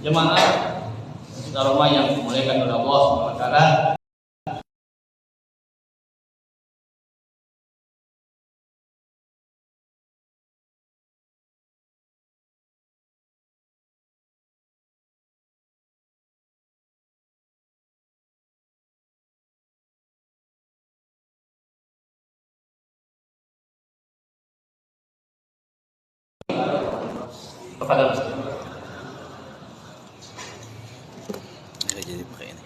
Jemaah Daroma yang dimuliakan oleh Allah Subhanahu wa taala. Kepada jadi pakai ini.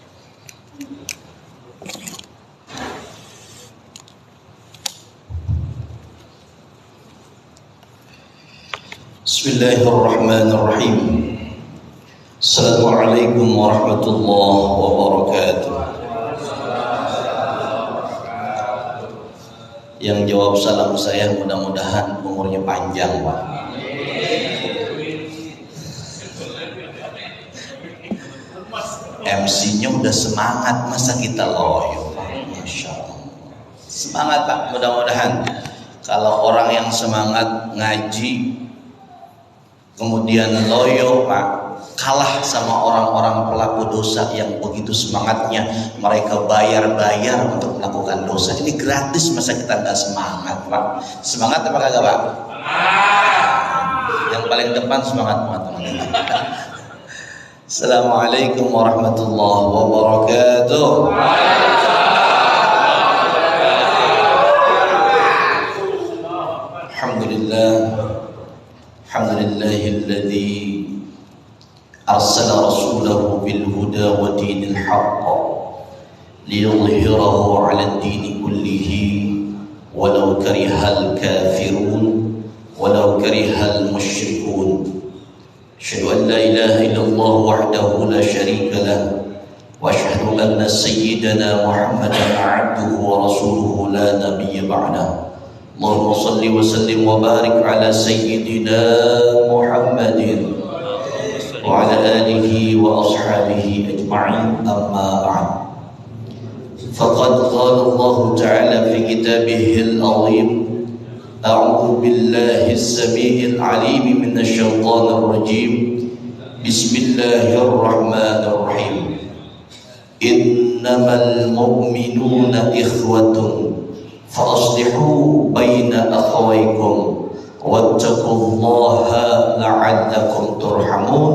Bismillahirrahmanirrahim. Assalamualaikum warahmatullahi wabarakatuh. Yang jawab salam saya mudah-mudahan umurnya panjang, Pak. MC-nya udah semangat, masa kita loyo, Pak? Masya Allah. Semangat, Pak. Mudah-mudahan kalau orang yang semangat ngaji kemudian loyo, Pak, kalah sama orang-orang pelaku dosa yang begitu semangatnya mereka bayar-bayar untuk melakukan dosa. Ini gratis, masa kita nggak semangat, Pak? Semangat apa kagak, Pak? Yang paling depan semangat, teman-teman. Assalamualaikum warahmatullahi wabarakatuh. Alhamdulillah. Alhamdulillahilladzi arsala rasulahu bil huda wa dinil haqq liyudhhirahu 'ala ad-din kullihi walau karihal kafirun walau karihal musyrikun. Asyhadu an la ilaha illallah wahdahu la syarika lah wa asyhadu anna sayyidana Muhammadan 'abduhu wa rasuluhu la nabiyya ba'dah. Allahumma salli wa sallim wa barik ala sayyidina Muhammadin wa ala alihi wa ashabihi ajma'in, amma ba'd. Faqad qala Allah ta'ala fi kitabihil 'azim. أعوذ بالله السميع العليم من الشيطان الرجيم. بسم الله الرحمن الرحيم. إنما المؤمنون إخوة فأصلحوا بين أخويكم واتقوا الله لعلكم ترحمون.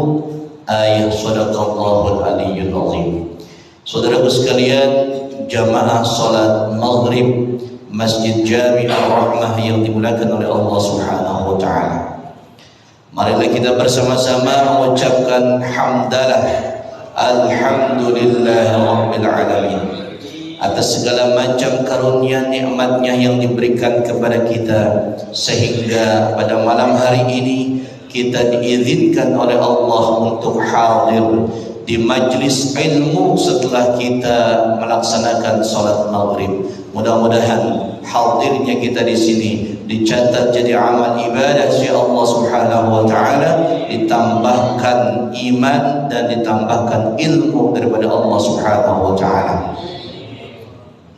Ayat Sadaqallahul Aliyyul Azim. Saudaraku sekalian, jamaah salat maghrib Masjid Jami' Ar-Rahmah yang dimuliakan oleh Allah Subhanahu wa taala. Marilah kita bersama-sama mengucapkan hamdalah alhamdulillahirabbil alamin atas segala macam karunia nikmatnya yang diberikan kepada kita, sehingga pada malam hari ini kita diizinkan oleh Allah untuk hadir di majlis ilmu setelah kita melaksanakan salat maghrib. Mudah-mudahan hadirnya kita di sini dicatat jadi amal ibadah si Allah Subhanahu wa taala, ditambahkan iman dan ditambahkan ilmu daripada Allah Subhanahu wa taala.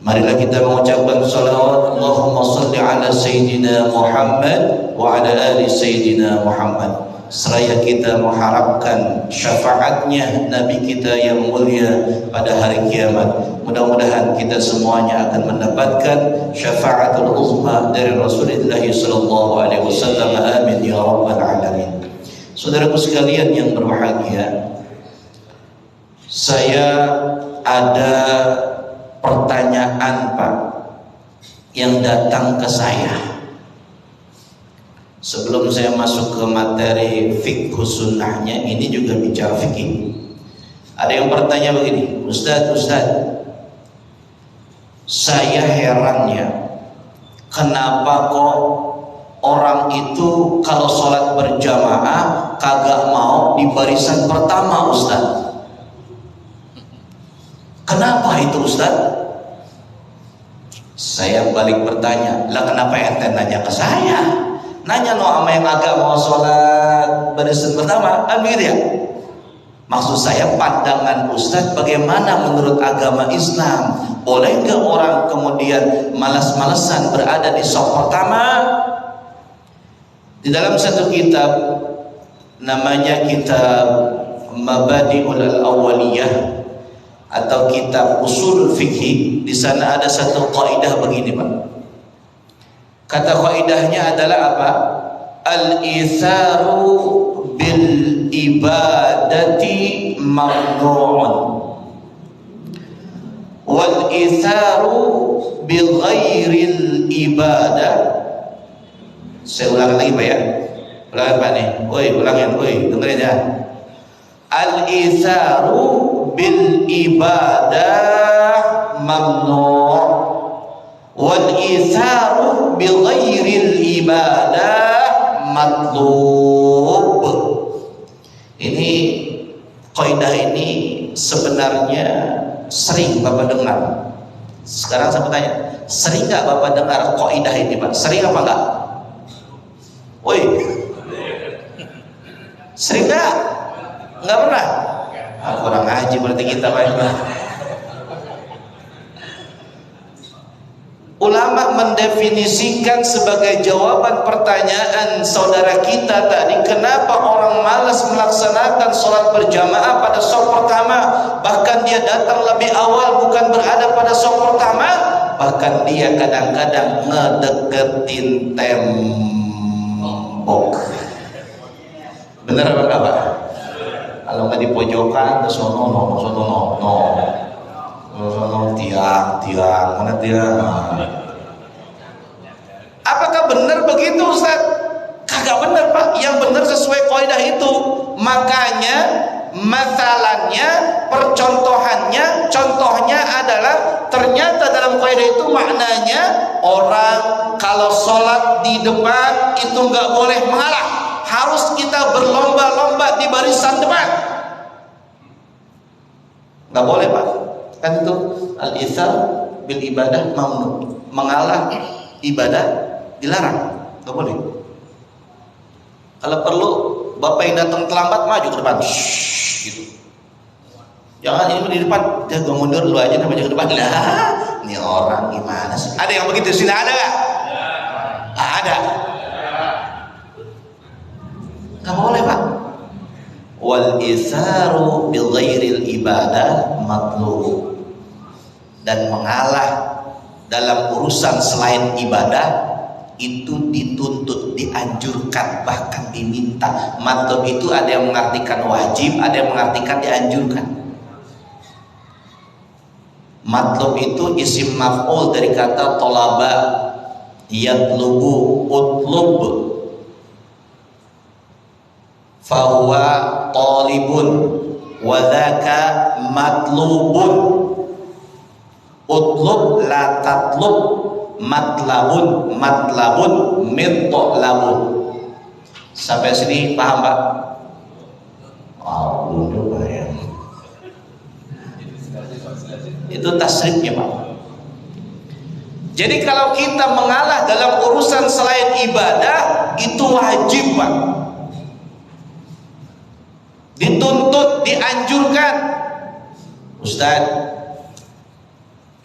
Marilah kita mengucapkan salawat Allahumma salli ala sayyidina Muhammad wa ala ali sayyidina Muhammad. Seraya kita mengharapkan syafaatnya Nabi kita yang mulia pada hari kiamat. Mudah-mudahan kita semuanya akan mendapatkan syafaatul uzma dari Rasulullah sallallahu alaihi wasallam. Amin ya rabbal alamin. Saudaraku sekalian yang berbahagia, saya ada pertanyaan, Pak, yang datang ke saya. Sebelum saya masuk ke materi fikih sunnahnya, ini juga bicara fikih. Ada yang bertanya begini, Ustaz, saya heran ya, kenapa kok orang itu kalau sholat berjamaah kagak mau di barisan pertama, Ustaz? Kenapa itu, Ustaz? Saya balik bertanya, lah kenapa ente nanya ke saya? Nanya no sama yang agak mau sholat barisan pertama, kan begitu ya? Maksud saya pandangan Ustadz bagaimana menurut agama Islam? Boleh nggak orang kemudian malas-malesan berada di shaf pertama? Di dalam satu kitab namanya kitab Mabadi'ul Awwaliyah atau kitab usul fikih, di sana ada satu kaidah begini, Pak. Kata kaidahnya adalah apa? Al-itharu bil ibadati mamnu'un wal itharu bi ghairil ibadah. Saya ulang lagi, Pak ya. Ulangan, Pak nih. Woi, ulangin, woi, dengerin ya. Al-itharu bil ibadah mamnu' wal itharu bi ghairil ibadah matlub. Ini kaidah ini sebenarnya sering Bapak dengar. Sekarang saya tanya, sering nggak Bapak dengar kaidah ini, Pak? Sering apa enggak? Woi, sering nggak? Nggak pernah? Kurang ngaji berarti kita, Pak. Ulama mendefinisikan sebagai jawaban pertanyaan saudara kita tadi, kenapa orang malas melaksanakan sholat berjamaah pada shaf pertama, bahkan dia datang lebih awal bukan berada pada shaf pertama, bahkan dia kadang-kadang ngedeketin tembok. Bener apa enggak, Pak? Kalau nggak di pojokan, terus tiang, mana tiang? Apakah benar begitu, Ustaz? Kagak benar, Pak. Yang benar sesuai kaidah itu. Makanya masalannya, percontohannya, contohnya adalah ternyata dalam kaidah itu maknanya orang kalau sholat di depan itu nggak boleh mengalah, harus kita berlomba-lomba di barisan depan. Nggak boleh, Pak. Kan itu al-ithar bil ibadah mamnu, mengalah ibadah dilarang, nggak boleh. Kalau perlu bapak yang datang terlambat maju ke depan, gitu. Jangan ini di depan, dia gue mundur dulu aja, namanya ke depan. Lah, ini orang gimana sih? Ada yang begitu sih? Ada nggak? Ada. Nggak boleh, Pak. Wal itharu bi ghairil ibadah matlub, dan mengalah dalam urusan selain ibadah itu dituntut, dianjurkan, bahkan diminta. Matlub itu ada yang mengartikan wajib, ada yang mengartikan dianjurkan. Matlub itu isim maf'ul dari kata tolaba, yatlubu, utlub, fahuwa talibun wadhaka matlubun. Utlub la tatlub, matlabun mitlabun. Sampai sini paham, Pak? Belum ya. Itu tasrifnya, Pak. Jadi kalau kita mengalah dalam urusan selain ibadah itu wajib, Pak. Dituntut, dianjurkan. Ustaz,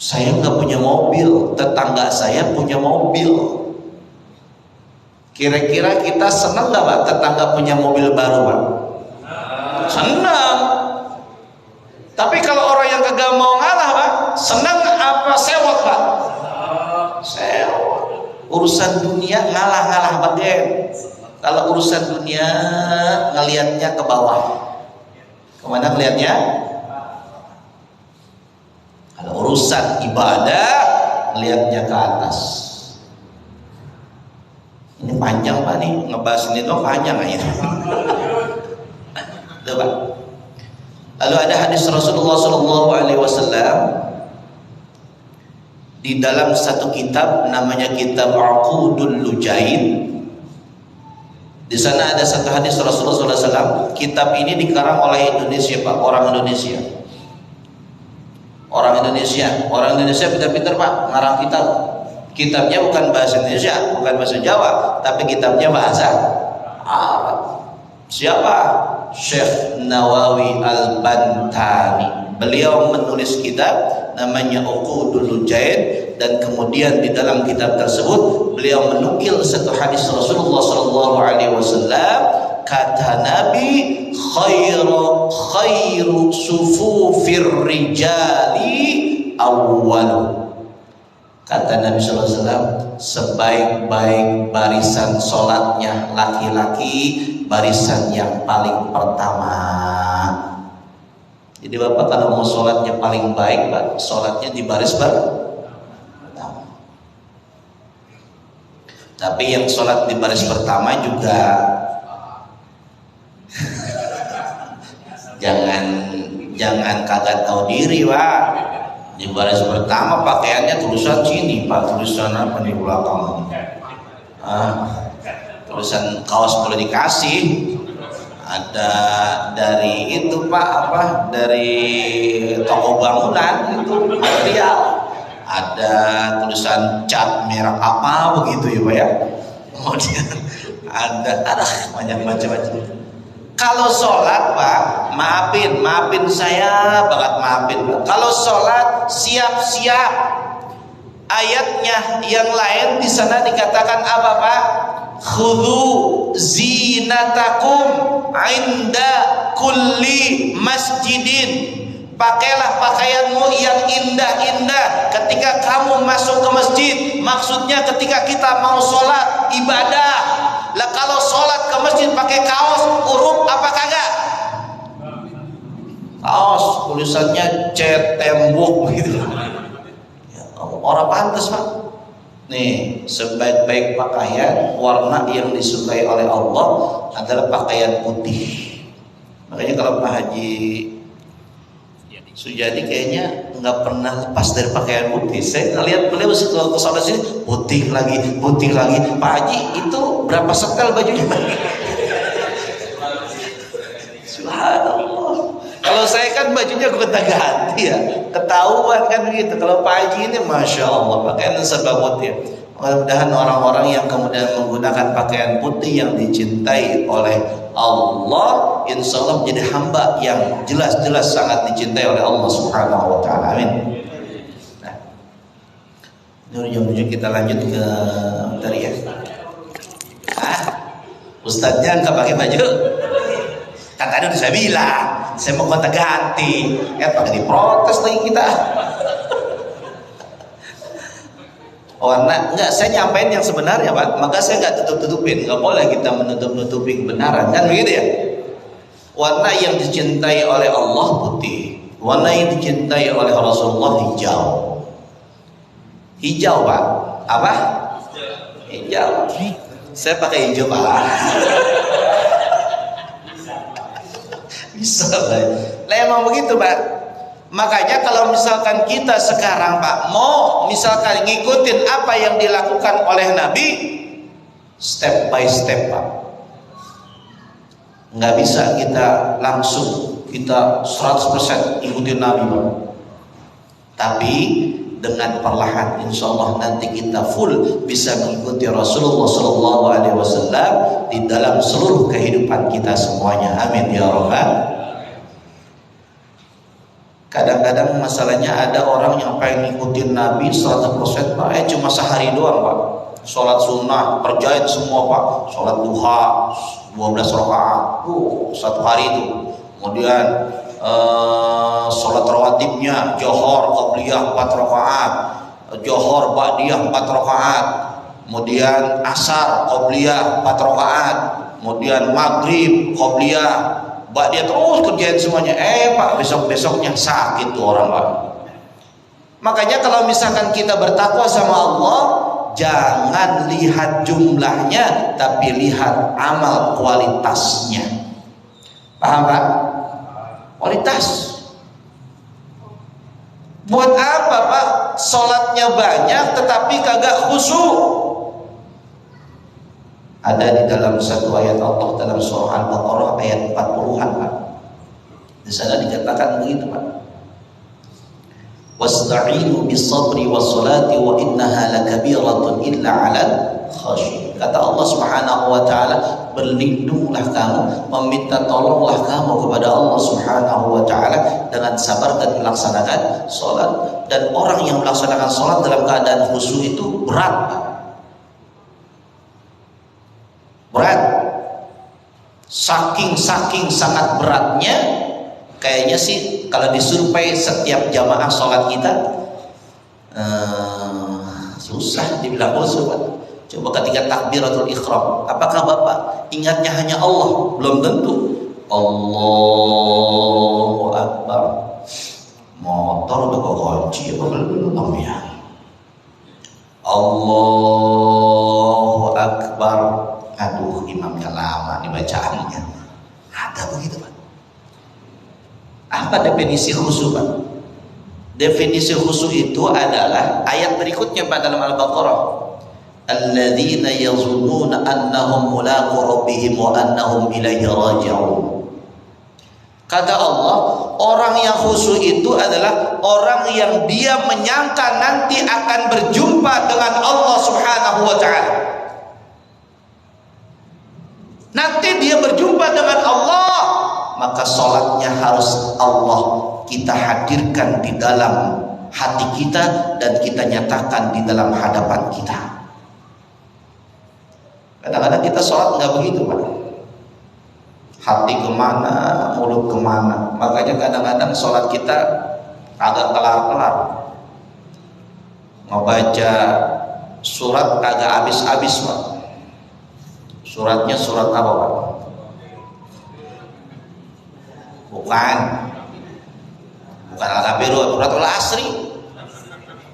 saya nggak punya mobil, tetangga saya punya mobil. Kira-kira kita senang nggak, Pak, tetangga punya mobil baru, Pak? Senang. Tapi kalau orang yang kagak mau ngalah, Pak, senang apa sewot, Pak? Sewot. Urusan dunia ngalah-ngalah bagian. Kalau urusan dunia ngelihatnya ke bawah. Kemana ngelihatnya? Kalau urusan ibadah ngelihatnya ke atas. Ini panjang, Pak, nih ngebahas ini tuh panjang aja. Tuh, Pak. Lalu ada hadis Rasulullah SAW di dalam satu kitab namanya kitab Uqudul Lujain. Di sana ada satu hadis Rasulullah SAW. Kitab ini dikarang oleh Indonesia, Pak, orang Indonesia. Orang Indonesia pintar-pintar, Pak, ngarang kitab. Kitabnya bukan bahasa Indonesia, bukan bahasa Jawa, tapi kitabnya bahasa Arab. Siapa? Syekh Nawawi Al-Bantani. Beliau menulis kitab namanya Uqudul Lujain, dan kemudian di dalam kitab tersebut beliau menukil satu hadis Rasulullah SAW kata Nabi, khairu sufufir rijali awwalu. Kata Nabi sallallahu alaihi wasallam, sebaik-baik barisan salatnya laki-laki barisan yang paling pertama. Jadi Bapak kalau mau salatnya paling baik, Pak, salatnya di baris pertama. Tapi yang salat di baris pertama juga jangan kagak tahu diri, Pak. Di baris pertama pakaiannya tulisan sini, Pak, tulisan apa di belakang? Tulisan kaos boleh dikasih. Ada dari itu, Pak, dari toko bangunan itu material. Ada tulisan cat merek apa begitu ya, Pak ya. Kemudian ada banyak macam-macam. Kalau sholat, Pak, maafin saya banget, maafin, Pak. Kalau sholat siap-siap. Ayatnya yang lain di sana dikatakan apa, Pak? Khudhu zinatakum inda kulli masjidin. Pakailah pakaianmu yang indah-indah ketika kamu masuk ke masjid. Maksudnya ketika kita mau sholat ibadah. Lah kalau sholat ke masjid pakai kaos huruf apa kagak? Kaos tulisannya cat tembok gitu. Ya, orang pantas, Pak. Nih, sebaik-baik pakaian warna yang disukai oleh Allah adalah pakaian putih. Makanya kalau Pak Haji Sujadi kayaknya nggak pernah lepas dari pakaian putih. Saya ngeliat beliau ke sana sini putih lagi. Pak Haji itu berapa setel bajunya? Subhanallah. Kalau saya kan bajunya gonta-ganti ya, ketahuan kan gitu. Kalau Pak Haji ini masya Allah pakaian serba putih. Mudah-mudahan orang-orang yang kemudian menggunakan pakaian putih yang dicintai oleh Allah, insya Allah menjadi hamba yang jelas-jelas sangat dicintai oleh Allah Subhanahu wa Ta'ala. Amin. Nah, ini kita lanjut ke tadi ya. Ustadznya nggak pakai baju. Kan tadi udah saya bilang, saya mau gonta ganti. Pakai diprotes lagi kita. Warna enggak, saya nyampein yang sebenarnya, Pak. Maka saya nggak tutup-tutupin. Nggak boleh kita menutup-nutupi kebenaran, kan begitu ya? Warna yang dicintai oleh Allah putih. Warna yang dicintai oleh Rasulullah hijau. Hijau, Pak. Apa? Hijau. Saya pakai hijau, Pak. Bisa, Pak. Lah emang begitu, Pak. Makanya kalau misalkan kita sekarang, Pak, mau misalkan ngikutin apa yang dilakukan oleh Nabi, step by step, Pak. Nggak bisa kita langsung kita 100% ikutin Nabi, Pak. Tapi dengan perlahan, insya Allah nanti kita full bisa mengikuti Rasulullah SAW di dalam seluruh kehidupan kita semuanya. Amin ya Rabbal. Kadang-kadang masalahnya ada orang yang pengen ngikutin Nabi 100%, Pak, cuma sehari doang, Pak. Sholat sunnah, kerjain semua, Pak. Sholat duha 12 rakaat, satu hari itu. Kemudian sholat rawatibnya, johor, qabliyah 4 rakaat, johor, ba'diyah 4 rakaat, kemudian asar, qabliyah 4 rakaat, kemudian maghrib, qabliyah. Dia terus kerjain semuanya. Pak, besok-besoknya sakit tuh orang, Pak. Makanya kalau misalkan kita bertakwa sama Allah, jangan lihat jumlahnya, tapi lihat amal kualitasnya. Paham, Pak? Kualitas. Buat apa, Pak? Sholatnya banyak tetapi kagak khusyuk. Ada di dalam satu ayat Allah dalam surah Al-Baqarah ayat 40-an, Pak. Di sana dikatakan begitu, Pak. Wasta'inu bis-sabri was-salati wa innaha lakabiratun illa 'alal khashiyin. Kata Allah Subhanahu wa taala, berlindunglah kamu, meminta tolonglah kamu kepada Allah Subhanahu wa taala dengan sabar dan melaksanakan salat. Dan orang yang melaksanakan salat dalam keadaan khusyuk itu berat, Pak. Berat. saking sangat beratnya, kayaknya sih kalau disurvei setiap jamaah sholat kita susah dibilang khusyuk. Coba ketika takbiratul ihram, apakah Bapak ingatnya hanya Allah? Belum tentu. Allahu Akbar. Motor udah kunci apa belum ya? Allahu Akbar. Aduh, imamnya lama nih bacaannya. Ada begitu, Pak? Apa definisi khusyuk, Pak? Definisi khusyuk itu adalah ayat berikutnya, Pak, dalam Al-Baqarah. Alladzina yazunnuna annahum mulaqu rabbihim wa annahum ilaihi raji'un. Kata Allah, orang yang khusyuk itu adalah orang yang dia menyangka nanti akan berjumpa dengan Allah Subhanahu wa taala. Nanti dia berjumpa dengan Allah, maka sholatnya harus Allah kita hadirkan di dalam hati kita dan kita nyatakan di dalam hadapan kita. Kadang-kadang kita sholat nggak begitu, Pak. Hati kemana, mulut kemana. Makanya kadang-kadang sholat kita agak kelar-kelar. Ngebaca surat agak habis-habis, Pak. Suratnya surat apa, Pak? Bukan Al-Kafirun, surat Al-Asri.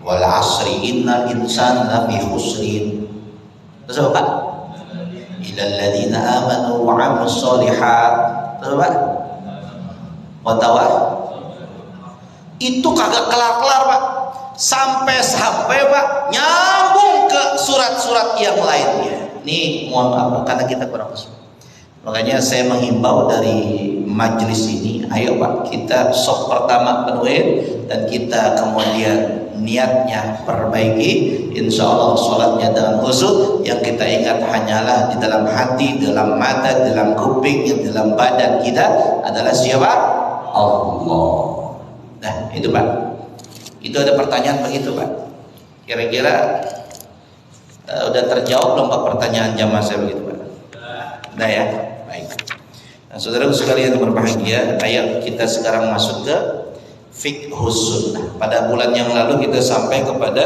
Wal asri innal insana lafi khusrin. Terus apa, Pak? Illal ladzina amanu wa 'amilus sholihat. Terus apa? Wa tawah. Itu kagak kelar-kelar, Pak. Sampai Pak nyambung ke surat-surat yang lainnya. Ini mohon maaf karena kita kurang khusyuk. Makanya saya menghimbau dari majelis ini, ayo Pak, kita sok pertama penuhin dan kita kemudian niatnya perbaiki. Insya Allah sholatnya dengan khusyuk. Yang kita ingat hanyalah di dalam hati, dalam mata, dalam kuping, dalam badan kita adalah siapa? Allah. Nah itu, Pak. Itu ada pertanyaan begitu, Pak. Kira-kira udah terjawab belum, Pak, pertanyaan jamaah saya begitu, Pak? Nah ya, baik. Nah, saudara sekalian yang berbahagia, ayo kita sekarang masuk ke fiqhus sunnah. Pada bulan yang lalu kita sampai kepada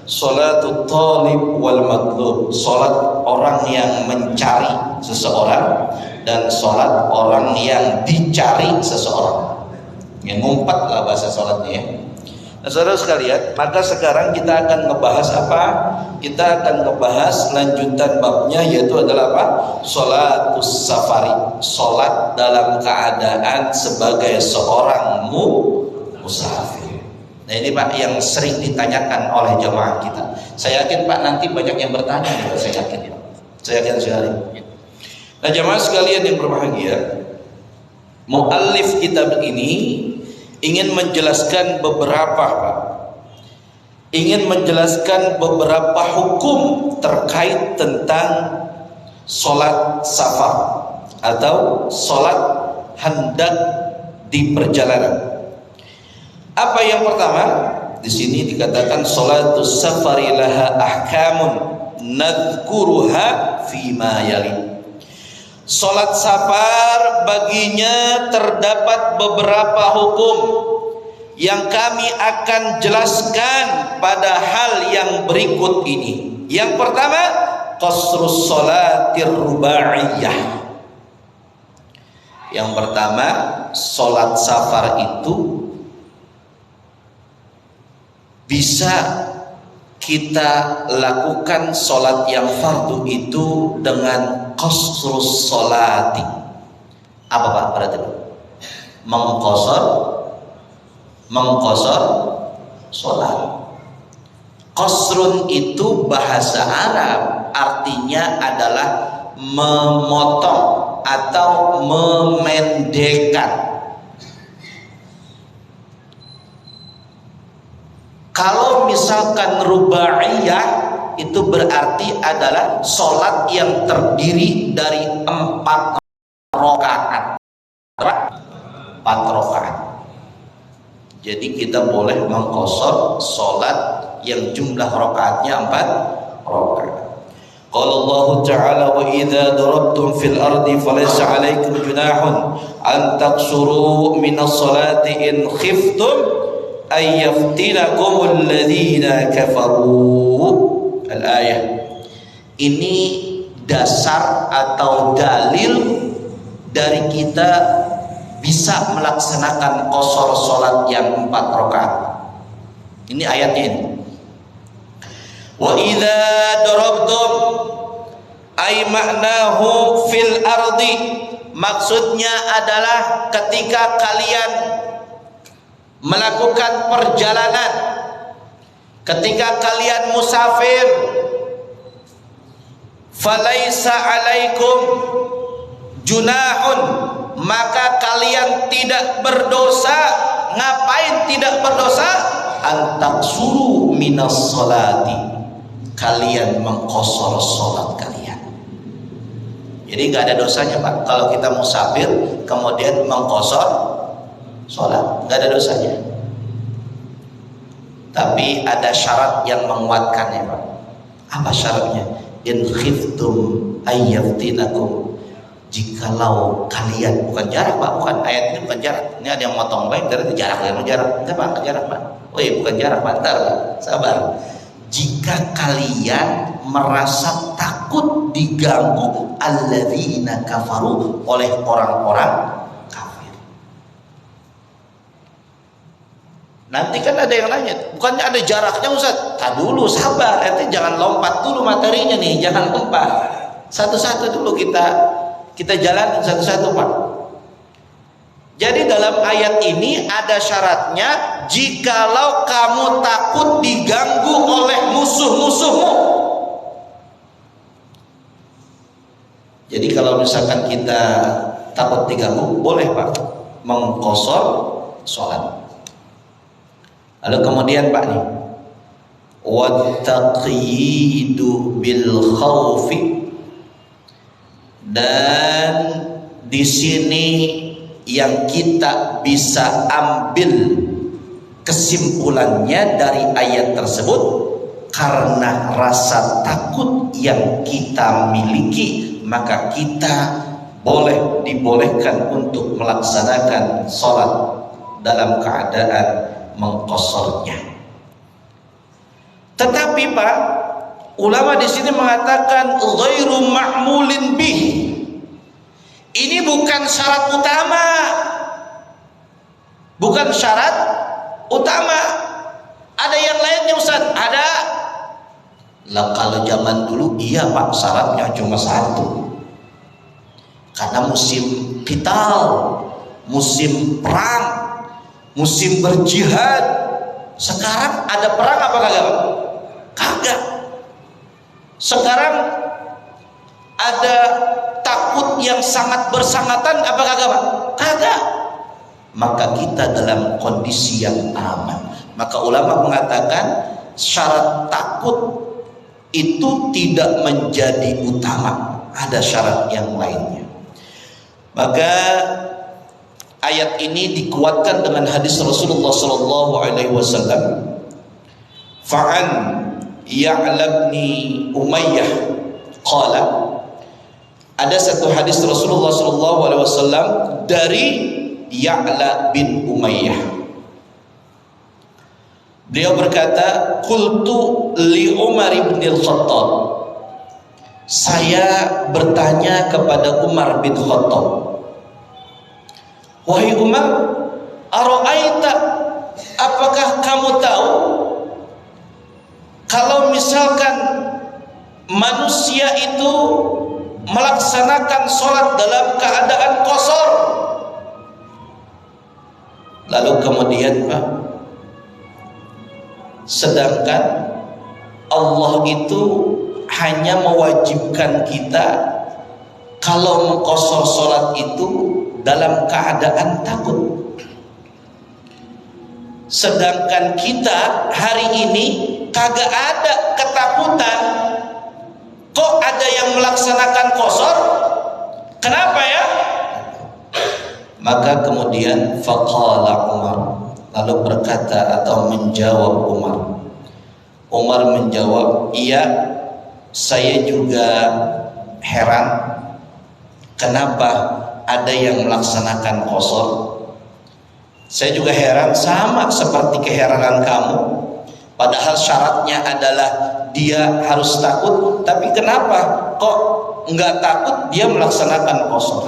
sholatul talib wal matlub, sholat orang yang mencari seseorang dan sholat orang yang dicari seseorang. Yang ngumpat lah bahasa sholatnya ya. Nah, saudara sekalian, maka sekarang kita akan ngebahas apa? Kita akan ngebahas lanjutan babnya, yaitu adalah apa? Sholatus safari, sholat dalam keadaan sebagai seorang musafir. Nah ini, Pak, yang sering ditanyakan oleh jemaah kita. Saya yakin, Pak, nanti banyak yang bertanya gitu. Saya yakin ya. Saya yakin sekali. Nah jemaah sekalian yang berbahagia, muallif kitab ini ingin menjelaskan beberapa, Pak. Ingin menjelaskan beberapa hukum terkait tentang sholat safar atau sholat hendak di perjalanan. Apa yang pertama? Di sini dikatakan sholatus safari laha ahkamun nadhkuruha fima yali. Sholat safar baginya terdapat beberapa hukum yang kami akan jelaskan pada hal yang berikut ini. Yang pertama, qasrus sholatir rubaiyah. Yang pertama, sholat safar itu bisa kita lakukan sholat yang fardu itu dengan qasrus sholati. Apa, Pak, berarti? Mengqasar sholat. Qasrun itu bahasa Arab artinya adalah memotong atau memendekkan. Kalau misalkan rubaiyah itu berarti adalah sholat yang terdiri dari 4 rakaat. 4 rakaat. Jadi kita boleh mengqasar sholat yang jumlah rakaatnya 4 rakaat. Qala Allah Ta'ala wa idza darabtum fil ardi falaysa 'alaykum junahun an taqsuru minas salati in khiftum ay yaftinakumul ladzina kafaru. Al-ayah. Ini dasar atau dalil dari kita bisa melaksanakan qashar salat yang 4 rakaat. Ini ayatnya ini. Wa idza darabtum ay maknahu fil ardi, maksudnya adalah ketika kalian melakukan perjalanan, ketika kalian musafir, falaisa alaikum junahun, maka kalian tidak berdosa. Ngapain tidak berdosa? Antaksuru minas salati, kalian mengqashar salat kalian. Jadi nggak ada dosanya Pak kalau kita musafir kemudian mengqashar salat, nggak ada dosanya. Tapi ada syarat yang menguatkannya Pak. Apa syaratnya? In khiftum ayyaftinakum, jikalau kalian, bukan jarak Pak, bukan ayat ini bukan jarak. Ini ada yang motong baik dari jarak, jarak. Enggak Pak, jarak Pak. Oh iya bukan jarak Pak, ntar Pak, sabar. Jika kalian merasa takut diganggu alladzina kafaru, oleh orang-orang kafir. Nanti kan ada yang nanya, bukannya ada jaraknya Ustaz? Tak dulu, sabar, nanti jangan lompat dulu materinya nih, jangan lompat. Satu-satu dulu kita jalan satu-satu Pak. Jadi dalam ayat ini ada syaratnya, jikalau kamu takut diganggu oleh musuh-musuhmu. Jadi kalau misalkan kita takut diganggu, boleh Pak mengqashar salat. Lalu kemudian Pak nih, wattaqidu bil khaufi, dan di sini yang kita bisa ambil kesimpulannya dari ayat tersebut, karena rasa takut yang kita miliki, maka kita dibolehkan untuk melaksanakan sholat dalam keadaan mengqasharnya. Tetapi Pak, ulama di sini mengatakan ghairu ma'mulin bih. Ini bukan syarat utama. Bukan syarat utama. Ada yang lainnya Ustaz? Ada. Lah kalau zaman dulu iya Pak, syaratnya cuma satu. Karena musim qital, musim perang, musim berjihad. Sekarang ada perang apa kagak? Kagak. Sekarang ada takut yang sangat bersangatan apa kagak Pak? Kagak. Maka kita dalam kondisi yang aman. Maka ulama mengatakan syarat takut itu tidak menjadi utama. Ada syarat yang lainnya. Maka ayat ini dikuatkan dengan hadis Rasulullah SAW. Fa'an Ya'labni Umayyah qala, ada satu hadis Rasulullah SAW dari Ya'la bin Umayyah. Beliau berkata, qultu li Umar bin al-Khattab, saya bertanya kepada Umar bin Khattab, wahai Umar, ara'aita, apakah kamu tahu kalau misalkan manusia itu melaksanakan sholat dalam keadaan qashar? Lalu kemudian Pak, sedangkan Allah itu hanya mewajibkan kita kalau mengqashar sholat itu dalam keadaan takut. Sedangkan kita hari ini kagak ada ketakutan, kok ada yang melaksanakan qashar? Kenapa ya? Maka kemudian faqala Umar, lalu berkata atau menjawab Umar menjawab, iya, saya juga heran kenapa ada yang melaksanakan qasar. Saya juga heran, sama seperti keheranan kamu. Padahal syaratnya adalah dia harus takut, tapi kenapa kok enggak takut dia melaksanakan qasar?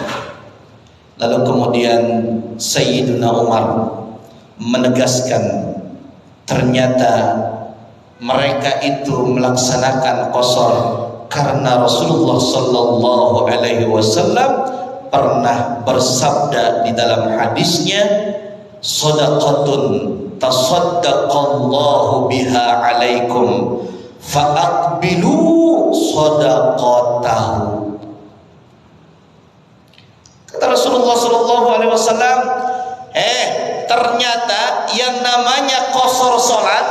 Lalu kemudian Sayyidina Umar menegaskan, ternyata mereka itu melaksanakan qasar karena Rasulullah sallallahu alaihi wasallam pernah bersabda di dalam hadisnya, shadaqatun tasaddaqallahu biha alaikum fa'aqbilu shadaqatahu. Kata Rasulullah sallallahu alaihi wasallam, ternyata yang namanya qasar salat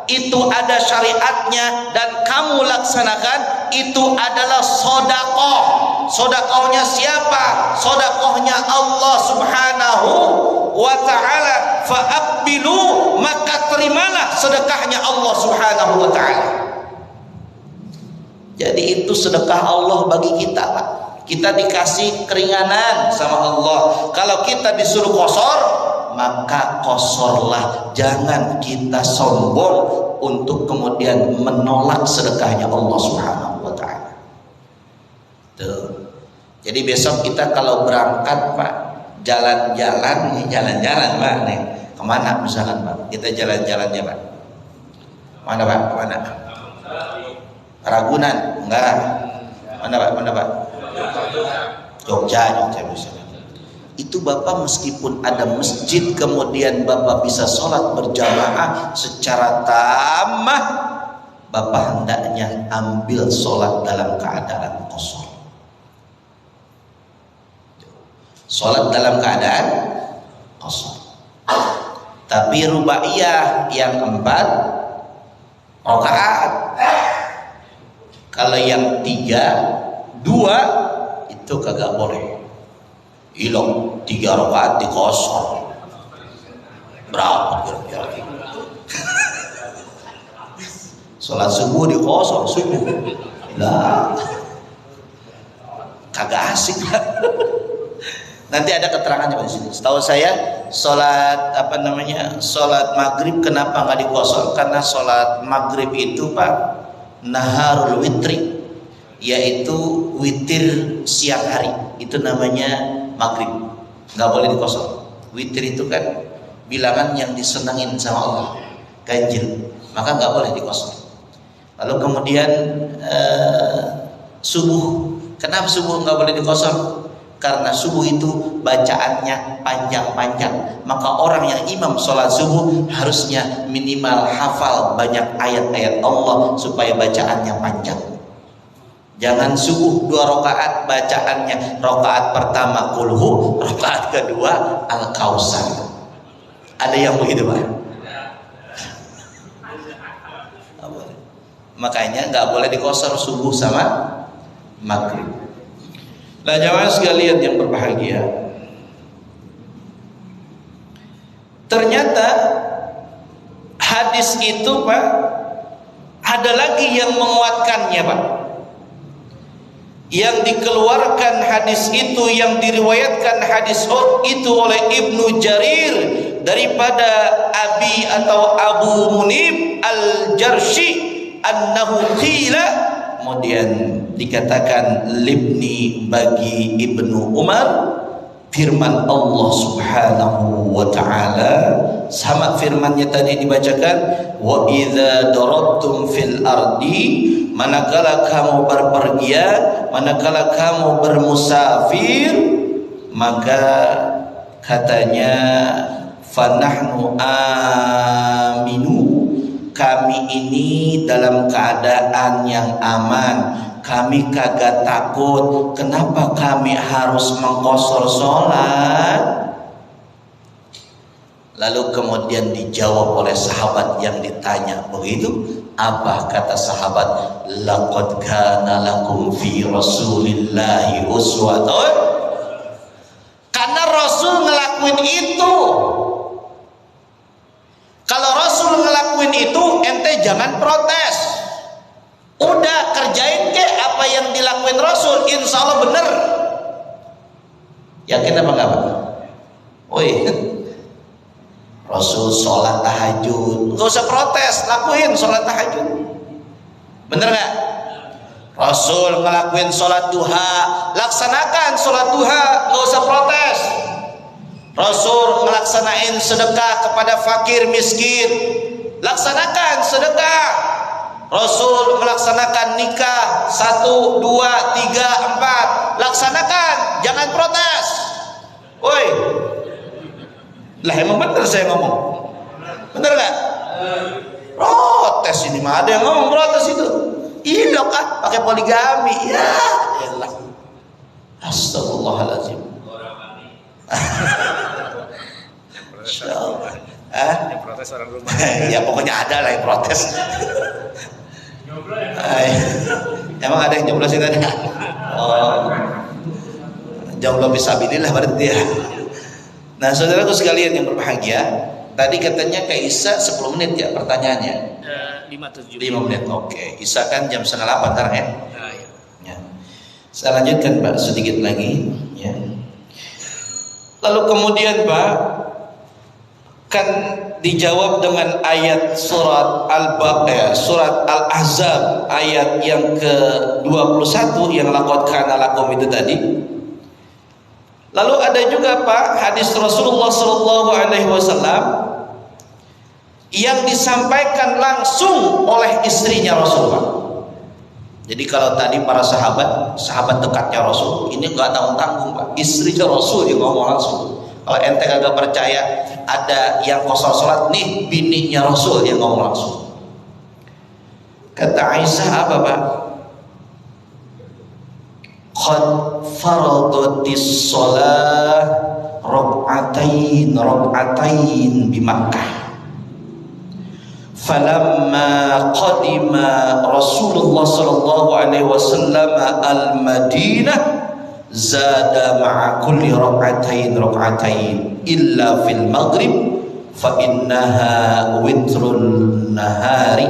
itu ada syariatnya dan kamu laksanakan, itu adalah sedekah. Sedekahnya siapa? Sedekahnya Allah Subhanahu wa taala. Fa'aqbilu, maka terimalah sedekahnya Allah Subhanahu wa taala. Jadi itu sedekah Allah bagi kita, Pak. Kita dikasih keringanan sama Allah. Kalau kita disuruh qasar, maka qasorlah. Jangan kita sombong untuk kemudian menolak sedekahnya Allah Subhanahu wa taala. Tuh. Jadi besok kita kalau berangkat, Pak, jalan-jalan Pak nih. Kemana misalkan, Pak? Kita jalan-jalannya, Pak. Mana, Pak? Kemana? Ragunan? Enggak. Mana, Pak? Jogja misalnya. Itu Bapak meskipun ada masjid, kemudian Bapak bisa sholat berjamaah secara tamat, Bapak hendaknya ambil sholat dalam keadaan qasar. Sholat dalam keadaan qasar. Tapi rubaiyah yang 4 rakaat. Kalau yang 3, 2 itu kagak boleh. Hilang 3 rakaat di qasar. Berapa kira-kira? Salat subuh di qasar subuh. Lah. Kagak asik. Nanti ada keterangannya di sini. Setahu saya salat salat maghrib kenapa nggak di qasar? Karena salat maghrib itu, Pak, naharul witri, yaitu witir siang hari. Itu namanya maghrib, nggak boleh dikosong. Witir itu kan bilangan yang disenangin sama Allah, ganjil, maka nggak boleh dikosong. Lalu kemudian subuh, kenapa subuh nggak boleh dikosong? Karena subuh itu bacaannya panjang-panjang, maka orang yang imam sholat subuh harusnya minimal hafal banyak ayat-ayat Allah supaya bacaannya panjang. Jangan subuh 2 rakaat bacaannya, rakaat pertama kulhu, rakaat kedua al-kausar. Ada yang begitu, Pak? Makanya nggak boleh dikosor subuh sama maghrib. Nah, jamaah sekalian yang berbahagia, ternyata hadis itu, Pak, ada lagi yang menguatkannya, Pak. Yang dikeluarkan hadis itu, yang diriwayatkan hadis itu oleh Ibnu Jarir daripada Abi atau Abu Munib Al-Jarshi annahu qila, kemudian dikatakan libni bagi Ibnu Umar, firman Allah Subhanahu wa taala, sama firmannya tadi dibacakan, wa idza darabtum fil ardi, manakala kamu berpergian, manakala kamu bermusafir, maka katanya fanahnu aminu, kami ini dalam keadaan yang aman, kami kagak takut. Kenapa kami harus mengqasar sholat? Lalu kemudian dijawab oleh sahabat yang ditanya begitu. Apa kata sahabat? Laqad kana lakum fi Rasulillahi uswatun. Karena Rasul ngelakuin itu. Kalau Rasul ngelakuin itu, ente jangan protes. Udah kerjain ngelakuin Rasul, insya Allah bener. Yakin apa enggak Pak? Woi, Rasul sholat tahajud, nggak usah protes, lakuin sholat tahajud. Bener nggak? Rasul ngelakuin sholat duha, laksanakan sholat duha, nggak usah protes. Rasul ngelaksanain sedekah kepada fakir miskin, laksanakan sedekah. Rasul melaksanakan nikah 1, 2, 3, 4, laksanakan, jangan protes. Woi, lah emang bener saya ngomong, bener nggak? Protes ini mah ada yang ngomong protes itu. Iya kan, pakai poligami, ya elah. Astagfirullahaladzim. Yang protes orang rumah. Ya pokoknya ada lah yang protes. Emang ada yang joblosin tadi? Oh, jomblo fisabilillah berarti ya. Nah saudaraku sekalian yang berbahagia, tadi katanya ke Isa 10 menit ya pertanyaannya. 5 menit, oke. Isa kan jam 7:30 ntar ya. Ya. Saya lanjutkan Pak sedikit lagi ya. Lalu kemudian Pak kan dijawab dengan ayat surat Al-Baqarah, surat Al-Ahzab ayat yang ke-21 yang laqad kana lakum itu tadi. Lalu ada juga Pak hadis Rasulullah sallallahu alaihi wasallam yang disampaikan langsung oleh istrinya Rasulullah. Jadi kalau tadi para sahabat dekatnya Rasul, ini enggak tanggung-tanggung Pak, istrinya Rasul yang ngomong langsung. Kalau ente kagak percaya ada yang qasar salat, nih bininya Rasul yang ngomong langsung. Kata Aisyah apa Pak? Qad faradatis shalah rak'atain bi Makkah. Falamma qadima Rasulullah sallallahu alaihi wasallam al-Madinah zada ma'a kulli rak'atain illa fil maghrib fa innaha witrun nahari.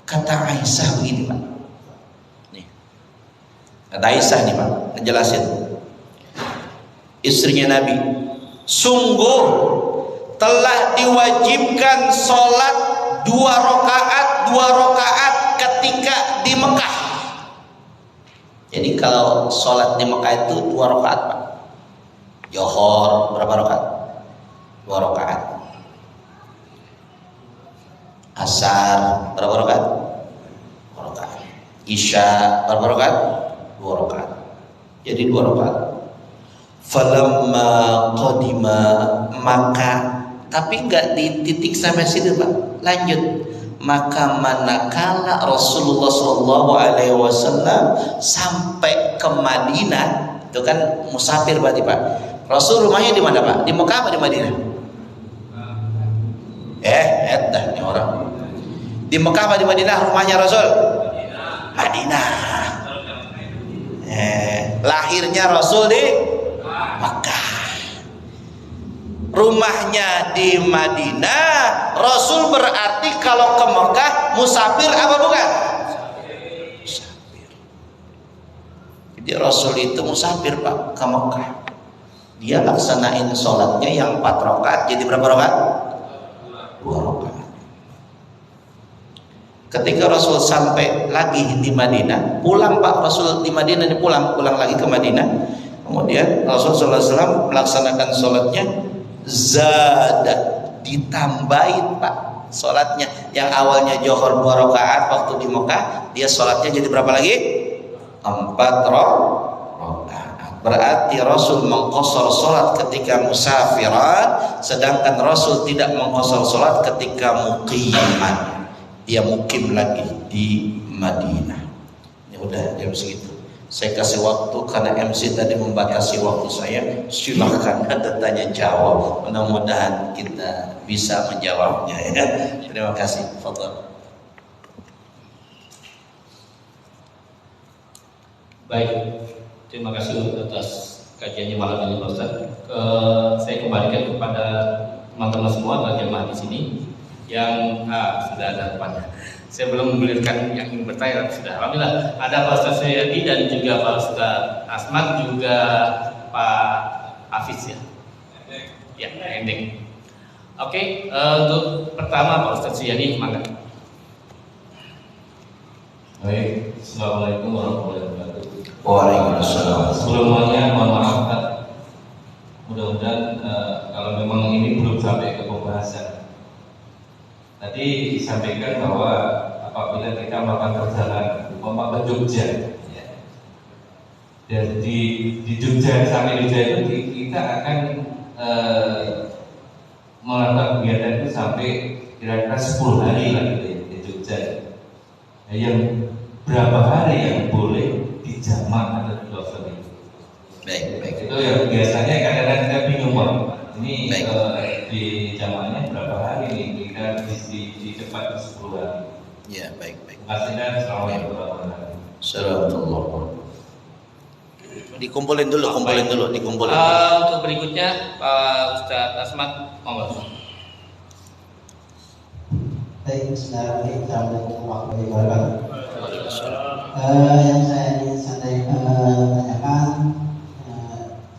Kata Aisyah begini Pak. Nih. Kata Aisyah nih Pak, ngejelasin. Istrinya Nabi, sungguh telah diwajibkan sholat 2 rakaat ketika di Mekah. Jadi kalau sholat di Mekah itu 2 rakaat Pak. Johor berapa rakaat? 2 rakaat. Asar berapa rakaat? 2 rakaat. Isya berapa rakaat? 2 rakaat. Jadi 2 rakaat. Falamma qadima, maka tapi enggak di titik sampai situ Pak. Lanjut. Maka manakala Rasulullah sallallahu alaihi wasallam sampai ke Madinah, itu kan musafir berarti Pak. Rasul rumahnya di mana Pak? Di Mekah apa di Madinah? Dah nih orang. Di Mekah apa di Madinah rumahnya Rasul? Madinah. Lahirnya Rasul di Mekah. Rumahnya di Madinah. Rasul berarti kalau ke Mekah musafir apa bukan? Musafir. Jadi Rasul itu musafir Pak ke Mekah. Dia laksanain sholatnya yang 4 rakaat jadi berapa rakaat? 2 rakaat. Ketika Rasul sampai lagi di Madinah, pulang Pak, Rasul di Madinah ini pulang lagi ke Madinah. Kemudian Rasul sallallahu alaihi wasallam melaksanakan sholatnya zada, ditambahin Pak sholatnya. Yang awalnya Johor 2 rakaat waktu di Mekah, dia sholatnya jadi berapa lagi? 4 rakaat. Berarti Rasul mengqashar sholat ketika musafiran, sedangkan Rasul tidak mengqashar sholat ketika muqiman. Dia mukim lagi di Madinah. Ini udah jam segitu. Saya kasih waktu karena MC tadi membatasi waktu saya. Silakan ada tanya jawab. Mudah-mudahan kita bisa menjawabnya ya. Terima kasih. Fadhal. Baik, terima kasih atas kajiannya malam ini Pak Ustaz. Saya kembalikan kepada teman-teman semua bagi jemaah di sini. yang sudah ada depannya. Saya belum memulirkan yang ingin bertanya, tapi sudah. Alhamdulillah ada Pak Ustaz Suryadi dan juga Pak Ustaz Asmat, juga Pak Hafiz ya. Ya, ending. Oke, untuk pertama Pak Ustaz Suryadi, mangga. Baik, Assalamualaikum warahmatullahi wabarakatuh. Waalaikumsalam. Sebelumnya mohon maaf Pak. Mudah-mudahan kalau memang ini belum sampai ke pembahasan. Tadi disampaikan bahwa apabila kita melakukan perjalanan umpama ke Jogja, ya, dan di Jogja sampai Jogja itu kita akan melakukan kegiatan itu sampai kira-kira 10 hari lah gitu ya, di Jogja. Nah, yang berapa hari yang boleh dijamak atau dilover itu? Baik. Itu yang biasanya kadang-kadang kita bingung Pak. Ini Baik. di jamaknya berapa hari nih? Kita di cepat 10 hari. Ya, baik. Terima kasih dan assalamualaikum warahmatullahi wabarakatuh. Assalamualaikum. Dikumpulin dulu. Untuk berikutnya Pak Ustaz Asmat, monggo. Baik, Assalamualaikum warahmatullahi wabarakatuh. Yang saya ingin tanyakan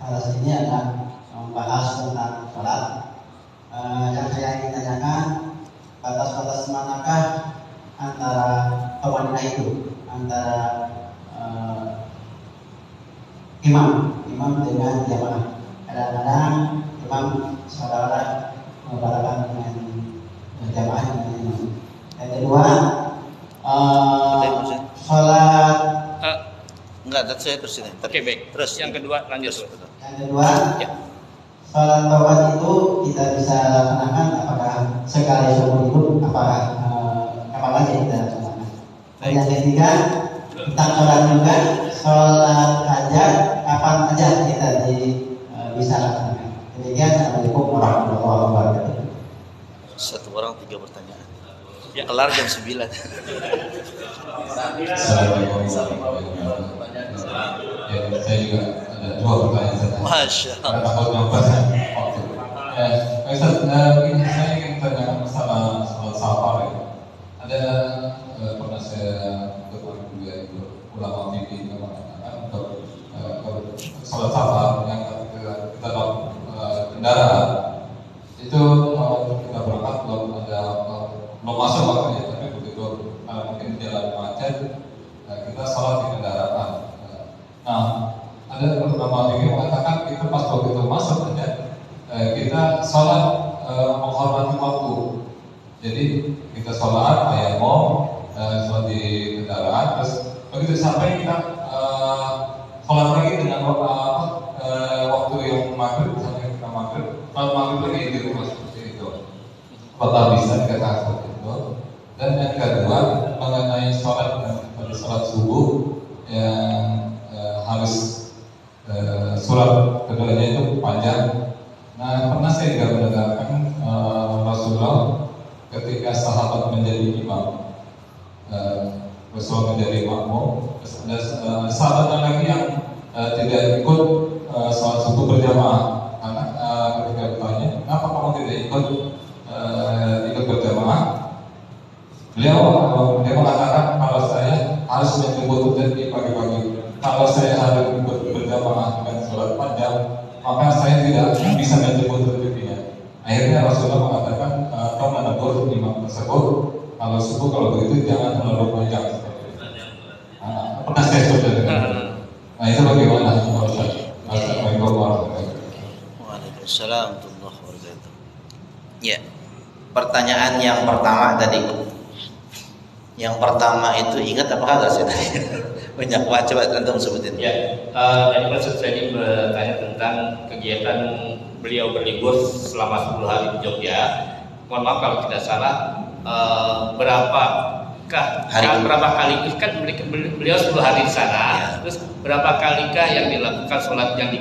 salah ini adalah membahas tentang sholat. Yang saya ingin tanyakan, batas-batas manakah antara pemanah itu, antara imam dengan jamaah. Kadang-kadang imam saudara membarakan dengan jamaah dengan imam. Yang kedua, sholat. Enggak, saya terus ini. Oke, baik. Terus Yang kedua lanjut. Yang kedua, Ya. sholat taubat itu kita bisa laksanakan apakah sekali seumur hidup, apakah kapan lagi kita laksanakan. Dan yang ketiga, tentang sholat juga, sholat hajat kapan aja kita bisa laksanakan. Demikian, Assalamualaikum warahmatullahi wabarakatuh. Satu orang 3 pertanyaan. Ya, kelar jam 9. Assalamualaikum warahmatullahi wabarakatuh. Ya, saya juga ada 2 pertanyaan saja. Masya Karena Allah. takut nyobasan waktu. Pak Ustaz, ini saya ingin tanya masalah sholat safar ya. Ada pernah saya bertemu juga itu ulama fikih yang mengatakan untuk sholat safar yang kita dalam kendaraan itu kita berangkat belum masuk waktunya, tapi begitu mungkin jalan macet kita sholat di kendaraan. Nah, ada ulama fikih mengatakan kita pas begitu masuk aja kita sholat menghormati waktu. Jadi kita sholat sholat di kendaraan, terus begitu sampai kita sholat lagi dengan waktu yang maghrib, sampai kita maghrib, sholat maghrib lagi di rumah seperti itu. Apakah bisa dikatakan seperti itu? Dan yang kedua mengenai sholat subuh yang harus surat keduanya itu panjang. Nah, pernah saya juga mendengarkan Rasulullah ketika sahabat menjadi imam, Rasulullah menjadi makmum, ada sahabat lagi yang tidak ikut sholat subuh berjamaah. Karena ketika bertanya, kenapa kamu tidak ikut berjamaah? Beliau mengatakan kalau saya harus menjemput rezeki pagi-pagi. Kalau saya harus ikut berjamaah dengan sholat panjang, maka saya tidak bisa menjemput rezekinya. Akhirnya Rasulullah mengatakan, kau menegur imam tersebut, kalau subuh kalau begitu jangan terlalu panjang seperti itu. Pernah saya sudah dengar. Nah, itu bagaimana Pak Ustaz? Assalamualaikum warahmatullahi wabarakatuh. Waalaikumsalam warahmatullahi wabarakatuh. Ya, pertanyaan yang pertama tadi. Yang pertama itu ingat apakah nggak sih tadi? Banyak banget, coba antum sebutin. Ya, tadi Pak Ustaz Suryadi bertanya tentang kegiatan beliau berlibur selama 10 hari di Jogja. Mohon maaf kalau tidak salah, berapa kali kan beliau 10 hari di sana, ya. Terus berapa kalikah yang dilakukan sholat yang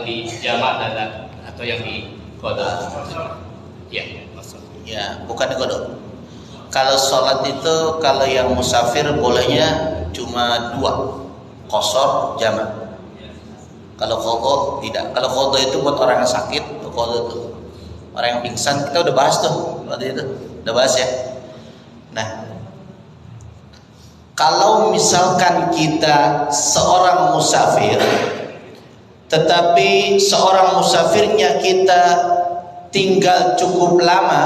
di jamak dan atau yang di qada? Ya, ya, bukan di qada. Kalau sholat itu kalau yang musafir bolehnya cuma 2, qasar, jamak. Kalau qada tidak. Kalau qada itu buat orang yang sakit, qada itu orang yang pingsan, kita udah bahas tuh. waktu itu udah bahas ya. Nah, kalau misalkan kita seorang musafir, tetapi seorang musafirnya kita tinggal cukup lama,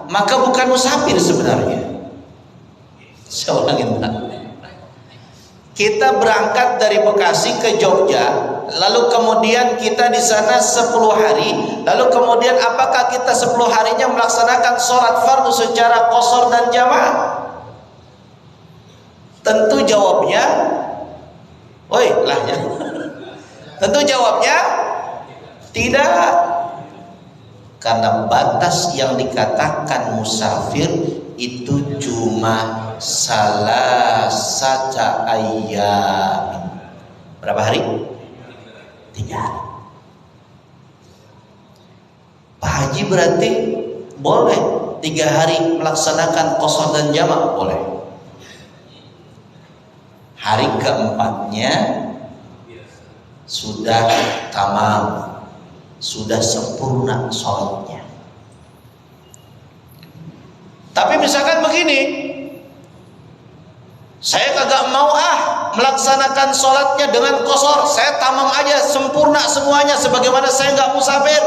maka bukan musafir sebenarnya. Saya ulangin lagi. Kita berangkat dari Bekasi ke Jogja, lalu kemudian kita di sana 10 hari, lalu kemudian apakah kita 10 harinya melaksanakan sholat fardu secara qashar dan jamaah? Tentu jawabnya, tentu jawabnya tidak. Karena batas yang dikatakan musafir itu cuma salasata ayyam. Berapa hari? 3 hari. Pak Haji berarti boleh 3 hari melaksanakan qashar dan jamak? Boleh. Hari keempatnya sudah tamam, sudah sempurna sholatnya. Tapi misalkan begini, saya kagak mau melaksanakan sholatnya dengan qashar, saya tamam aja sempurna semuanya sebagaimana saya nggak musafir.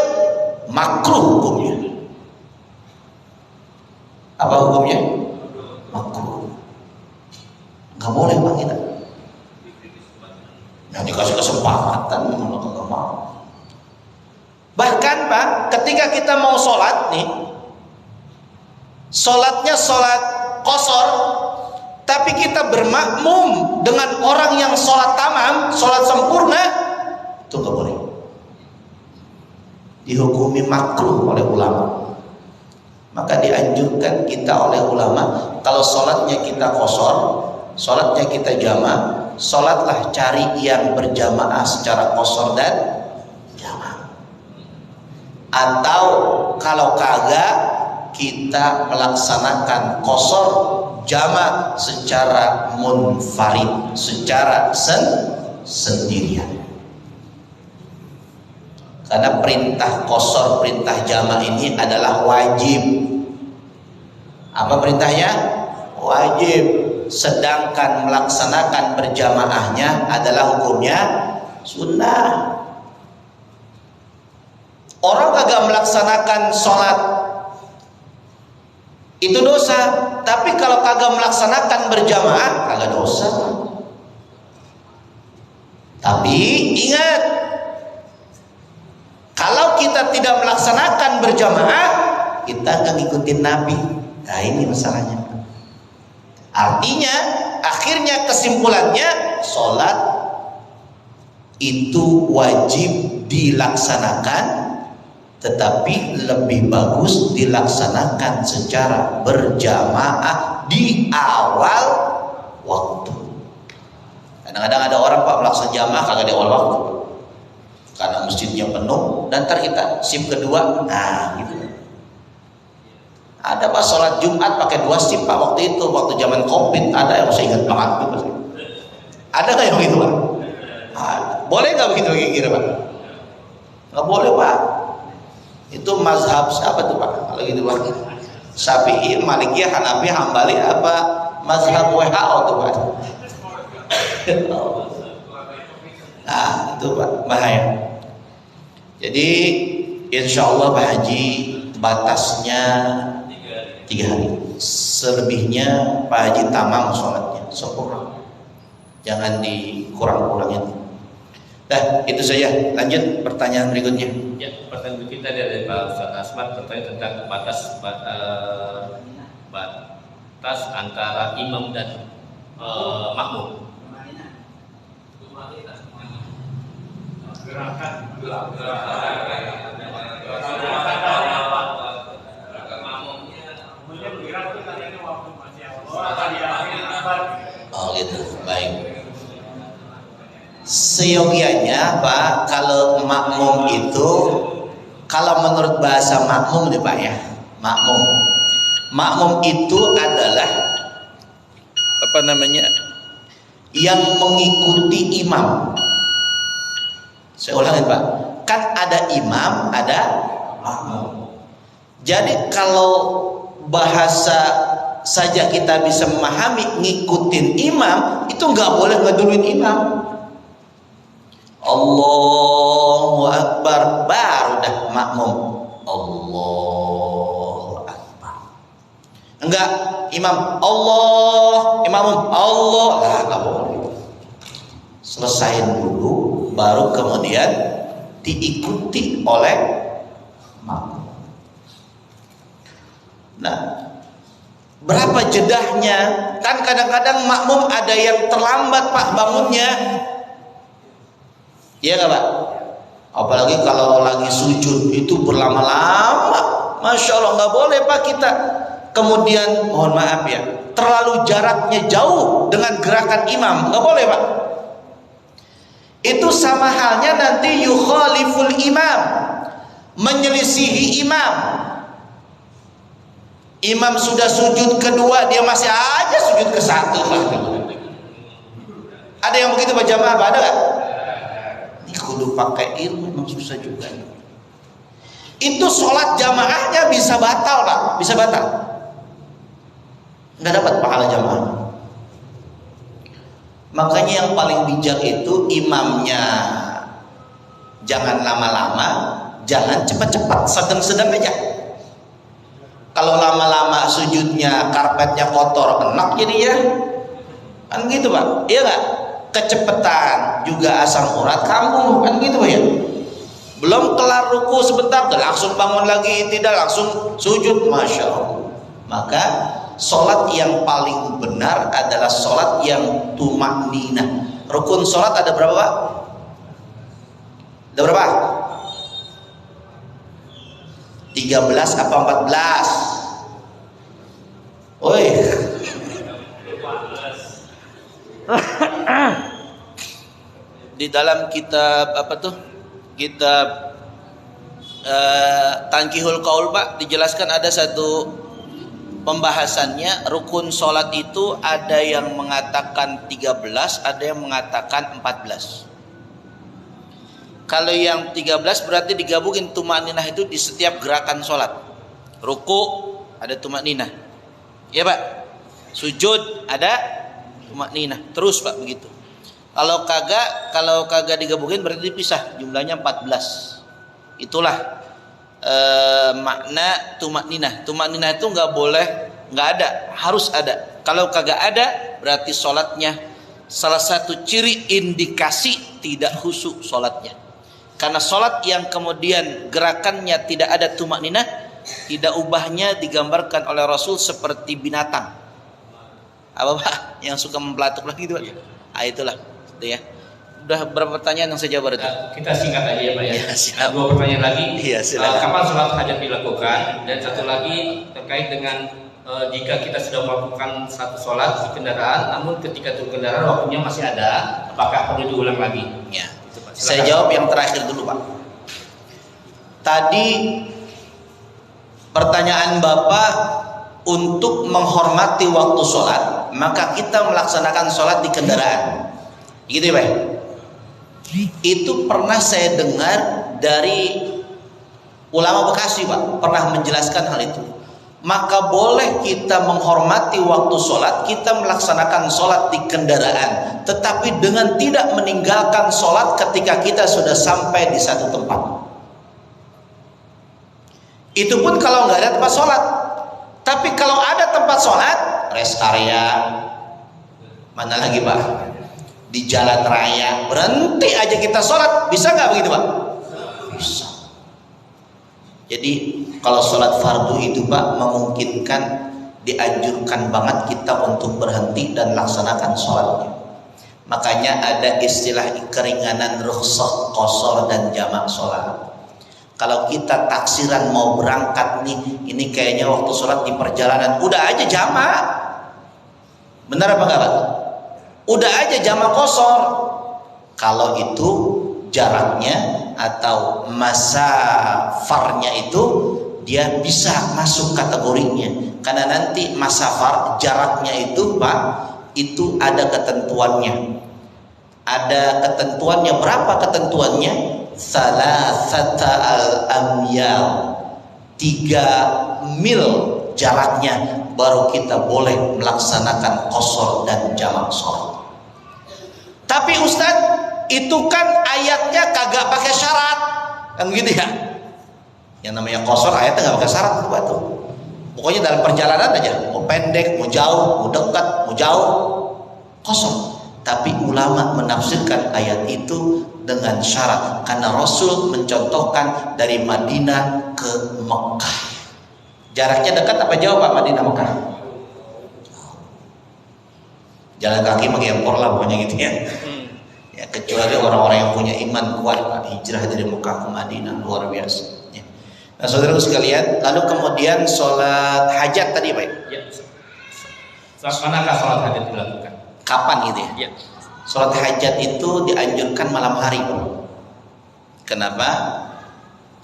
Makruh hukumnya. Apa hukumnya? Makruh. Nggak boleh Pak kita. Nah, dikasih kesempatan malah kagak mau. Bahkan Pak, ketika kita mau sholat nih, sholatnya sholat qashar, tapi kita bermakmum dengan orang yang sholat tamam, sholat sempurna, itu nggak boleh. Dihukumi makruh oleh ulama. Maka dianjurkan kita oleh ulama, kalau sholatnya kita qashar, sholatnya kita jamaah, sholatlah cari yang berjamaah secara qashar dan jamaah. Atau kalau kagak, kita melaksanakan qashar jamaah secara munfarid, secara sendirian. Karena perintah qashar, perintah jamaah ini adalah wajib. Apa perintahnya? Wajib. Sedangkan melaksanakan berjamaahnya adalah hukumnya sunnah. Orang kagak melaksanakan sholat itu dosa, tapi kalau kagak melaksanakan berjamaah kagak dosa. Tapi ingat, kalau kita tidak melaksanakan berjamaah, kita nggak ngikutin Nabi. Nah ini masalahnya. Artinya, akhirnya kesimpulannya, sholat itu wajib dilaksanakan, tetapi lebih bagus dilaksanakan secara berjamaah di awal waktu. Kadang-kadang ada orang Pak melaksanakan jamaah kagak di awal waktu, karena masjidnya penuh, dan ntar kita shift kedua, nah gitu. Ada Pak sholat Jumat pakai 2 shift Pak waktu itu, waktu zaman Covid ada yang saya ingat banget gitu. Ada nggak yang begitu Pak? Boleh nggak begitu kira-kira Pak? Nggak boleh Pak. Itu mazhab siapa tuh Pak? Kalau gitu Pak, Syafi'i, Malikiyah, Hanafi, Hambali, apa mazhab WHO tuh Pak? Nah itu Pak bahaya. Jadi insya Allah Pak Haji batasnya 3 hari. Selebihnya Pak Haji tamam sholatnya sempurna, jangan dikurang-kurangin. Nah itu saja. Lanjut pertanyaan berikutnya. Ya, pertanyaan kita dari Pak Ustaz Asmat bertanya tentang batas antara imam dan makmum. Oh gitu, baik. Seyogianya Pak, kalau makmum itu, kalau menurut bahasa makmum nih Pak ya, makmum itu adalah apa namanya, yang mengikuti imam. Saya ulangin Pak, kan ada imam, ada makmum. Jadi kalau bahasa saja kita bisa memahami, ngikutin imam itu nggak boleh ngeduluin imam. Allahu Akbar baru dah makmum Allahu Akbar. Enggak, imam Allah, imam Allah, lah nggak boleh. Selesain dulu, baru kemudian diikuti oleh makmum. Nah, berapa jedahnya? Kan kadang-kadang makmum ada yang terlambat Pak bangunnya. Iya nggak Pak? Apalagi kalau lagi sujud itu berlama-lama. Masya Allah, nggak boleh Pak kita. Kemudian mohon maaf ya, terlalu jaraknya jauh dengan gerakan imam, nggak boleh Pak. Itu sama halnya nanti yukhaliful imam, menyelisihi imam. Imam sudah sujud kedua, dia masih aja sujud ke satu. Ada yang begitu Pak jamaah? Ada nggak? Ini kudu pakai ilmu, memang susah juga. Itu sholat jamaahnya bisa batal Pak, bisa batal. Nggak dapat pahala jamaah. Makanya yang paling bijak itu imamnya jangan lama-lama, jangan cepat-cepat, sedang-sedang aja. Kalau lama-lama sujudnya karpetnya kotor, enak jadinya. Kan gitu Pak, iya nggak? Kecepatan juga asam urat kambuh, kan gitu Pak ya. Belum kelar ruku sebentar, langsung bangun lagi, tidak langsung sujud, masya Allah. Maka sholat yang paling benar adalah sholat yang tumakninah. Rukun sholat ada berapa Pak? Ada berapa? 13 apa 14? Oi. Di dalam kitab apa tuh? Kitab Tankihul Qaul Pak, dijelaskan ada satu pembahasannya, rukun sholat itu ada yang mengatakan 13, ada yang mengatakan 14. Kalau yang 13 berarti digabungin tumakninah itu di setiap gerakan sholat. Ruku ada tumakninah, ya Pak. Sujud ada tumakninah, terus Pak begitu. Kalau kagak digabungin berarti dipisah, jumlahnya 14. Itulah makna tumakninah. Tumakninah itu nggak boleh nggak ada, harus ada. Kalau kagak ada berarti sholatnya salah satu ciri indikasi tidak khusyuk sholatnya. Karena sholat yang kemudian gerakannya tidak ada tumakninah, tidak ubahnya digambarkan oleh Rasul seperti binatang. Apa Pak? Yang suka mempelatuk lagi itu Pak? Ah itulah, itu ya. Udah berapa pertanyaan yang saya jawab itu? Kita singkat aja ya Pak ya. Ya, 2 pertanyaan lagi. Iya, silakan. Kapan sholat hajat dilakukan? Dan satu lagi terkait dengan jika kita sudah melakukan satu sholat di kendaraan, namun ketika turun kendaraan waktunya masih ada, apakah perlu diulang lagi? Ya. Itu, Pak. Saya jawab yang terakhir dulu Pak. Tadi pertanyaan Bapak untuk menghormati waktu sholat, maka kita melaksanakan sholat di kendaraan. Gitu ya Pak? Itu pernah saya dengar dari ulama Bekasi Pak, pernah menjelaskan hal itu. Maka boleh kita menghormati waktu sholat, kita melaksanakan sholat di kendaraan, tetapi dengan tidak meninggalkan sholat ketika kita sudah sampai di satu tempat. Itu pun kalau nggak ada tempat sholat. Tapi kalau ada tempat sholat, rest area, mana lagi Pak? Di jalan raya, berhenti aja kita sholat, bisa nggak begitu Pak? Bisa. Jadi kalau sholat fardu itu Pak memungkinkan, dianjurkan banget kita untuk berhenti dan laksanakan sholatnya. Makanya ada istilah keringanan rukhsah qashar dan jamak sholat. Kalau kita taksiran mau berangkat nih, ini kayaknya waktu sholat di perjalanan, udah aja jamak. Benar apa enggak Pak? Udah aja jamak qashar. Kalau itu jaraknya atau masafarnya itu dia bisa masuk kategorinya. Karena nanti masafar jaraknya itu Pak, itu ada ketentuannya. Ada ketentuannya, berapa ketentuannya? Salasata al-amyal, 3 mil jaraknya, baru kita boleh melaksanakan qasar dan jamak sholat. Tapi Ustadz, itu kan ayatnya kagak pakai syarat, kan gitu ya? Yang namanya qasar ayatnya nggak pakai syarat tuh. Pokoknya dalam perjalanan aja, mau pendek, mau jauh, mau dekat, mau jauh, qasar. Tapi ulama menafsirkan ayat itu dengan syarat, karena Rasul mencontohkan dari Madinah ke Mekah. Jaraknya dekat apa jauh Pak, Madinah Mekah? Jalan kaki pakai empor lah pokoknya gitu ya. Ya, kecuali orang-orang yang punya iman kuat, Pak, hijrah dari Mekah ke Madinah luar biasa. Ya. Nah, saudara sekalian, lalu kemudian sholat hajat tadi Pak? Ya. Manakah sholat hajat dilakukan? Kapan gitu ya? Ya. Sholat hajat itu dianjurkan malam hari, Pak. Kenapa?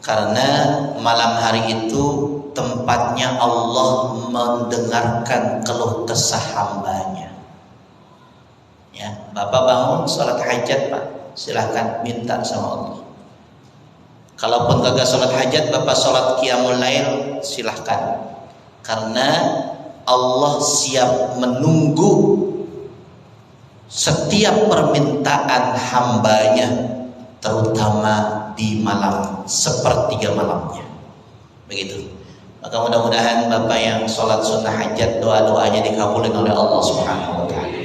Karena malam hari itu tempatnya Allah mendengarkan keluh kesah hambanya. Ya, Bapak bangun sholat hajat Pak, silahkan minta sama Allah. Kalaupun kagak sholat hajat, Bapak sholat qiyamul lail, silahkan. Karena Allah siap menunggu setiap permintaan hambanya, terutama di malam sepertiga malamnya. Begitu. Maka mudah-mudahan Bapak yang sholat sunnah hajat, doa-doanya dikabulkan oleh Allah Subhanahu wa Ta'ala.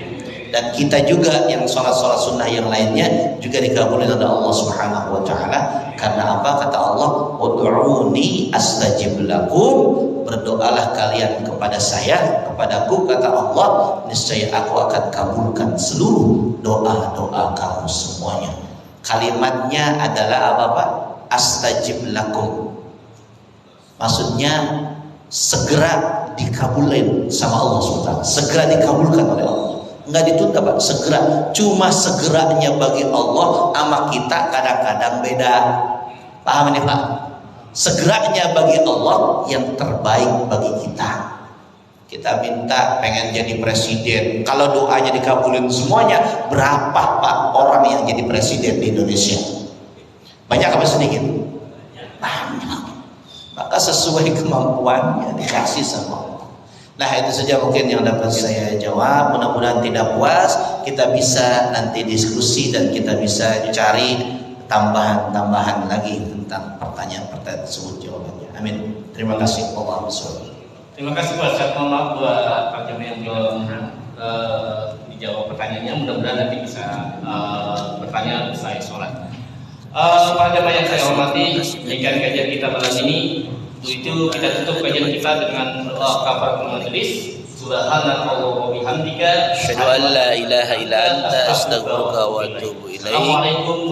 Dan kita juga yang sholat-sholat sunnah yang lainnya juga dikabulkan oleh Allah Subhanahu wa Ta'ala. Karena apa? Kata Allah, ud'uni astajib lakum, berdoalah kalian kepada saya, kepadaku, kata Allah, niscaya aku akan kabulkan seluruh doa-doa kamu semuanya. Kalimatnya adalah apa Pak? Astajib lakum. Maksudnya segera dikabulkan sama Allah SWT, segera dikabulkan oleh Allah, nggak ditunda Pak, segera. Cuma segeranya bagi Allah sama kita kadang-kadang beda. Paham ini Pak? Segeranya bagi Allah yang terbaik bagi kita. Kita minta pengen jadi presiden, kalau doanya dikabulin semuanya, berapa Pak orang yang jadi presiden di Indonesia? Banyak apa sedikit? Banyak. Maka sesuai kemampuannya dikasih sama Allah. Nah, itu saja mungkin yang dapat saya jawab. Mudah-mudahan tidak puas, kita bisa nanti diskusi dan kita bisa cari tambahan-tambahan lagi tentang pertanyaan-pertanyaan tersebut jawabannya. Amin. Terima kasih. Allahu a'lam. Terima kasih Pak Ustaz. Mohon maaf buat pertanyaan yang belum dijawab pertanyaannya. Mudah-mudahan nanti bisa bertanya usai sholat. Para jamaah yang saya hormati, demikian kajian kita malam ini. Untuk itu kita tutup kajian kita dengan doa kafaratul majelis. Subhanallah wa bihamdika, asyhadu an la ilaha illa anta, astaghfiruka wa atubu ilaik. Assalamualaikum